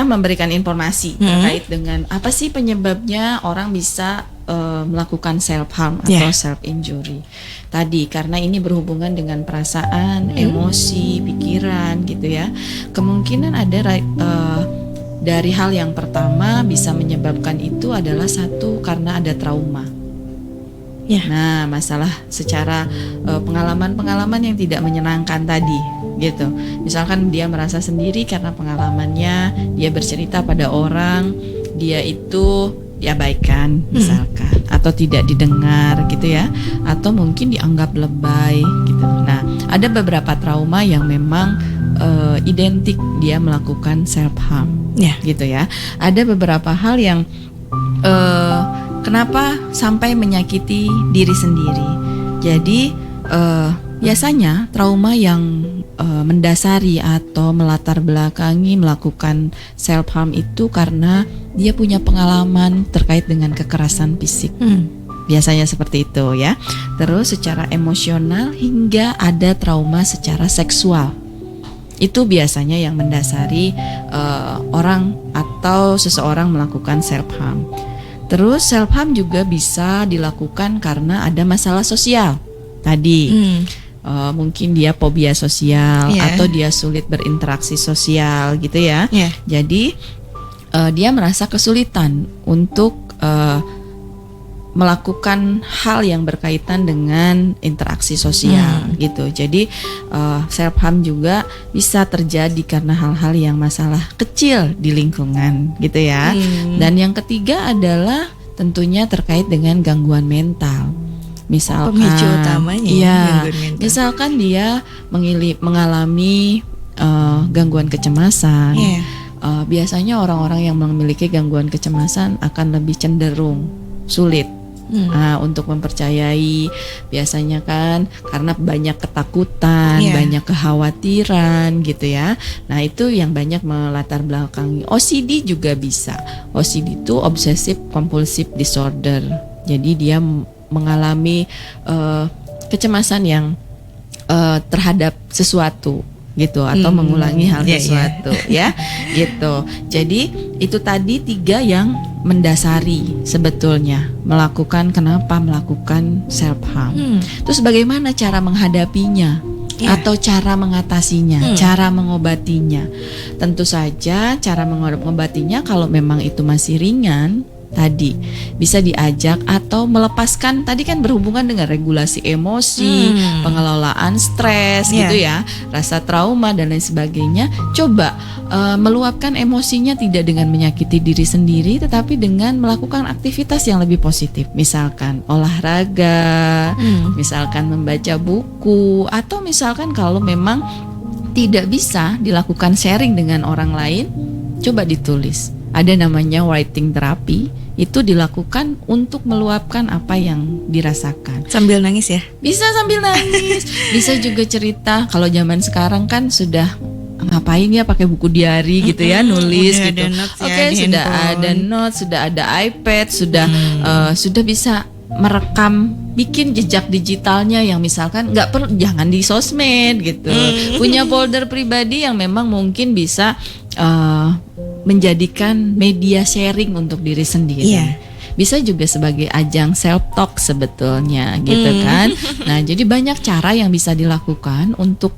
memberikan informasi terkait dengan apa sih penyebabnya orang bisa melakukan self harm atau self injury tadi, karena ini berhubungan dengan perasaan, emosi, pikiran gitu ya. Kemungkinan ada dari hal yang pertama bisa menyebabkan itu adalah satu karena ada trauma. Nah, masalah secara pengalaman-pengalaman yang tidak menyenangkan tadi gitu. Misalkan dia merasa sendiri karena pengalamannya, dia bercerita pada orang, dia itu diabaikan misalkan, atau tidak didengar gitu ya, atau mungkin dianggap lebay gitu. Nah, ada beberapa trauma yang memang identik dia melakukan self harm gitu ya. Ada beberapa hal yang kenapa sampai menyakiti diri sendiri. Jadi biasanya trauma yang mendasari atau melatar belakangi melakukan self harm itu karena dia punya pengalaman terkait dengan kekerasan fisik. Biasanya seperti itu ya. Terus secara emosional hingga ada trauma secara seksual. Itu biasanya yang mendasari orang atau seseorang melakukan self harm. Terus self harm juga bisa dilakukan karena ada masalah sosial tadi. Mungkin dia fobia sosial atau dia sulit berinteraksi sosial gitu ya. Jadi dia merasa kesulitan untuk melakukan hal yang berkaitan dengan interaksi sosial gitu. Jadi self harm juga bisa terjadi karena hal-hal yang masalah kecil di lingkungan gitu ya. Dan yang ketiga adalah tentunya terkait dengan gangguan mental. Misalkan pemicu utamanya misalkan dia mengalami gangguan kecemasan. Biasanya orang-orang yang memiliki gangguan kecemasan akan lebih cenderung sulit untuk mempercayai, biasanya kan karena banyak ketakutan, banyak kekhawatiran gitu ya. Nah, itu yang banyak melatar belakangi. OCD juga bisa. OCD itu obsessive compulsive disorder. Jadi dia mengalami kecemasan yang terhadap sesuatu gitu, atau mengulangi hal sesuatu ya gitu. Jadi itu tadi 3 yang mendasari sebetulnya kenapa melakukan self harm. Terus bagaimana cara menghadapinya atau cara mengatasinya, cara mengobatinya. Tentu saja cara mengobatinya kalau memang itu masih ringan tadi bisa diajak atau melepaskan, tadi kan berhubungan dengan regulasi emosi, pengelolaan stres gitu ya, rasa trauma dan lain sebagainya. Coba meluapkan emosinya tidak dengan menyakiti diri sendiri, tetapi dengan melakukan aktivitas yang lebih positif, misalkan olahraga, misalkan membaca buku, atau misalkan kalau memang tidak bisa dilakukan sharing dengan orang lain, coba ditulis. Ada namanya writing therapy, itu dilakukan untuk meluapkan apa yang dirasakan. Sambil nangis ya? Bisa sambil nangis, bisa juga cerita. Kalau zaman sekarang kan sudah ngapain ya pakai buku diary gitu ya, nulis gitu. Sudah ada notes, sudah ada iPad, sudah bisa merekam, bikin jejak digitalnya yang misalkan nggak perlu, jangan di sosmed gitu. Punya folder pribadi yang memang mungkin bisa menjadikan media sharing untuk diri sendiri. Bisa juga sebagai ajang self talk sebetulnya gitu kan. Nah, jadi banyak cara yang bisa dilakukan untuk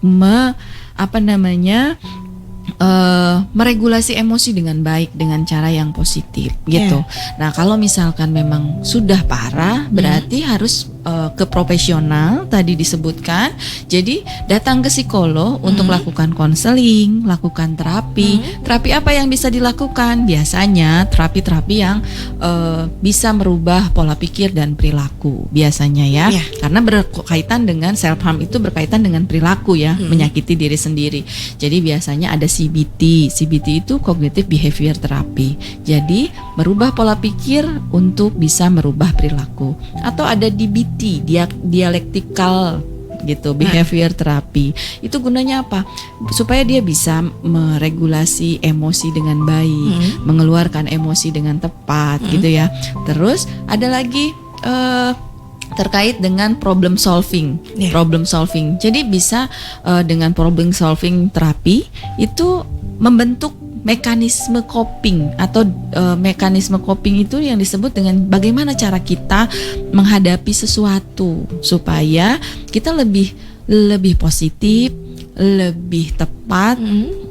meregulasi emosi dengan baik dengan cara yang positif gitu. Nah, kalau misalkan memang sudah parah, berarti harus ke profesional tadi disebutkan. Jadi datang ke psikolog untuk lakukan konseling, lakukan terapi. Terapi apa yang bisa dilakukan? Biasanya terapi-terapi yang bisa merubah pola pikir dan perilaku biasanya ya. Karena berkaitan dengan self harm itu berkaitan dengan perilaku ya, menyakiti diri sendiri. Jadi biasanya ada CBT. CBT itu cognitive behavior therapy. Jadi merubah pola pikir untuk bisa merubah perilaku. Atau ada DBT, dialektikal gitu, behavior therapy. Itu gunanya apa? Supaya dia bisa meregulasi emosi dengan baik, mengeluarkan emosi dengan tepat gitu ya. Terus ada lagi terkait dengan problem solving. Problem solving. Jadi bisa dengan problem solving terapi itu membentuk mekanisme coping atau mekanisme coping itu yang disebut dengan bagaimana cara kita menghadapi sesuatu supaya kita lebih positif, lebih tepat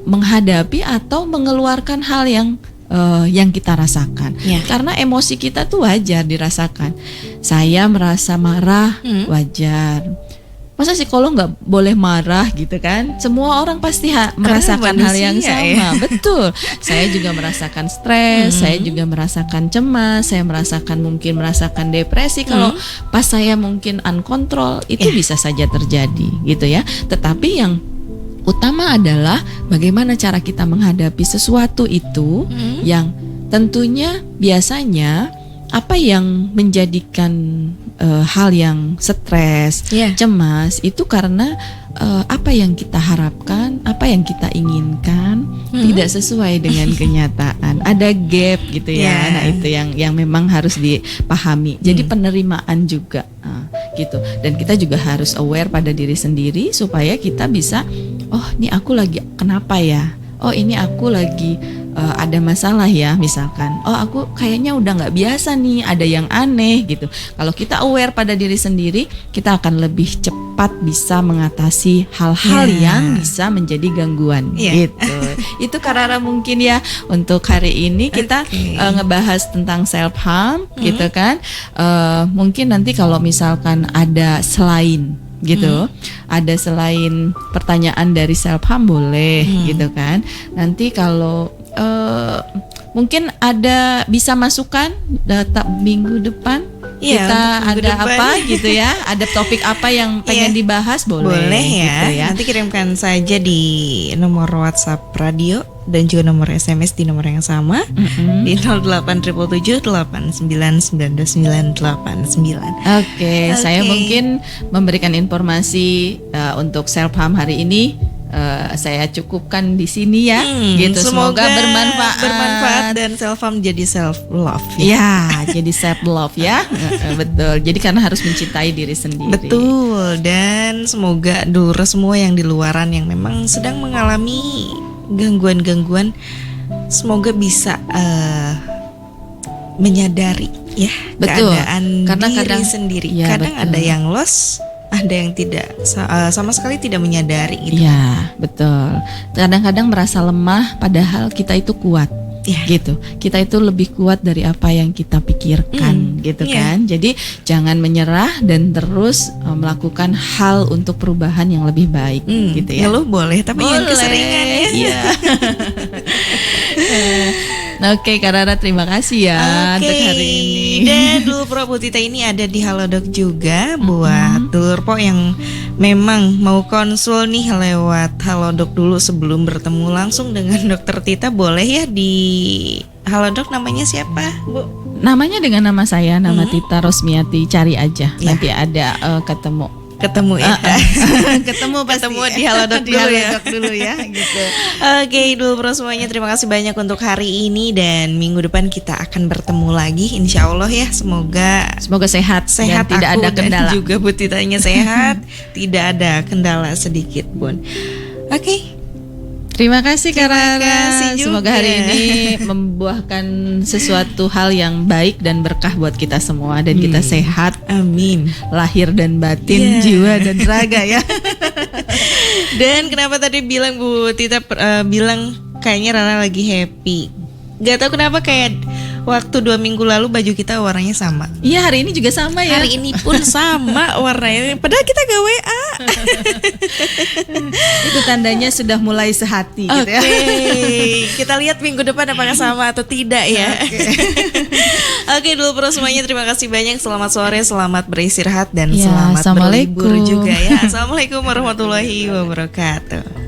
menghadapi atau mengeluarkan hal yang kita rasakan. Karena emosi kita tuh wajar dirasakan. Saya merasa marah, wajar. Masa psikolog nggak boleh marah gitu kan? Semua orang pasti merasakan hal yang sama, betul. Saya juga merasakan stres, saya juga merasakan cemas, saya mungkin merasakan depresi. Kalau pas saya mungkin uncontrol itu bisa saja terjadi gitu ya. Tetapi yang utama adalah bagaimana cara kita menghadapi sesuatu itu yang tentunya biasanya apa yang menjadikan hal yang stres, cemas itu karena apa yang kita harapkan, apa yang kita inginkan tidak sesuai dengan kenyataan. Ada gap gitu ya. Nah, itu yang memang harus dipahami. Jadi penerimaan juga gitu. Dan kita juga harus aware pada diri sendiri supaya kita bisa, oh, ini aku lagi kenapa ya? Oh, ini aku lagi ada masalah ya, misalkan. Oh, aku kayaknya udah nggak biasa nih, ada yang aneh gitu. Kalau kita aware pada diri sendiri, kita akan lebih cepat bisa mengatasi hal-hal yang bisa menjadi gangguan gitu. Itu Karara mungkin ya untuk hari ini kita ngebahas tentang self harm gitu kan. Mungkin nanti kalau misalkan ada selain gitu, ada selain pertanyaan dari self harm boleh gitu kan. Nanti kalau mungkin ada bisa masukan data minggu depan kita ada depan. Apa gitu ya, ada topik apa yang pengen dibahas boleh ya. Gitu ya. Nanti kirimkan saja di nomor WhatsApp radio dan juga nomor SMS di nomor yang sama di 0877899989. Oke, saya mungkin memberikan informasi untuk self harm hari ini. Saya cukupkan di sini ya, gitu. Semoga bermanfaat dan self harm jadi self love jadi self love ya. Betul. Jadi karena harus mencintai diri sendiri. Betul. Dan semoga dulur semua yang di luaran yang memang sedang mengalami gangguan-gangguan, semoga bisa menyadari ya keadaan karena diri sendiri. Kadang betul. Ada yang loss, ada yang tidak sama sekali tidak menyadari gitu. Ya, betul. Kadang-kadang merasa lemah padahal kita itu kuat. Gitu. Kita itu lebih kuat dari apa yang kita pikirkan gitu kan. Jadi jangan menyerah dan terus melakukan hal untuk perubahan yang lebih baik gitu ya. Ngeluh boleh tapi jangan keseringan ya. Iya. Oke, Karara terima kasih ya untuk hari ini. Dan Dulur Pro Putita ini ada di Halodoc juga buat Dulur Pro yang memang mau konsul nih lewat Halodoc dulu sebelum bertemu langsung dengan Dokter Tita, boleh ya di Halodoc. Namanya siapa, Bu? Namanya dengan nama saya, nama Tita Rosmiati, cari aja. Nanti ada ketemu ya. ketemu di Halodoc dulu ya gitu. Oke, Dulur Pro semuanya, terima kasih banyak untuk hari ini dan minggu depan kita akan bertemu lagi insya Allah ya. Semoga sehat dan tidak ada kendala. Dan juga Bu Titanya sehat, tidak ada kendala sedikit pun. Oke. Terima kasih Karara. Semoga hari ini membuahkan sesuatu hal yang baik dan berkah buat kita semua dan kita sehat. Amin. Lahir dan batin, jiwa dan raga ya. Dan kenapa tadi bilang Bu Tita bilang kayaknya Rara lagi happy. Gak tahu kenapa, kayak waktu 2 minggu lalu baju kita warnanya sama. Iya, hari ini juga sama ya. Hari ini pun sama warnanya. Padahal kita gak WA. Itu tandanya sudah mulai sehati gitu ya. Kita lihat minggu depan apakah sama atau tidak ya. Oke, Dulur Pro semuanya, terima kasih banyak. Selamat sore, selamat beristirahat dan selamat berlibur juga ya. Assalamualaikum warahmatullahi wabarakatuh.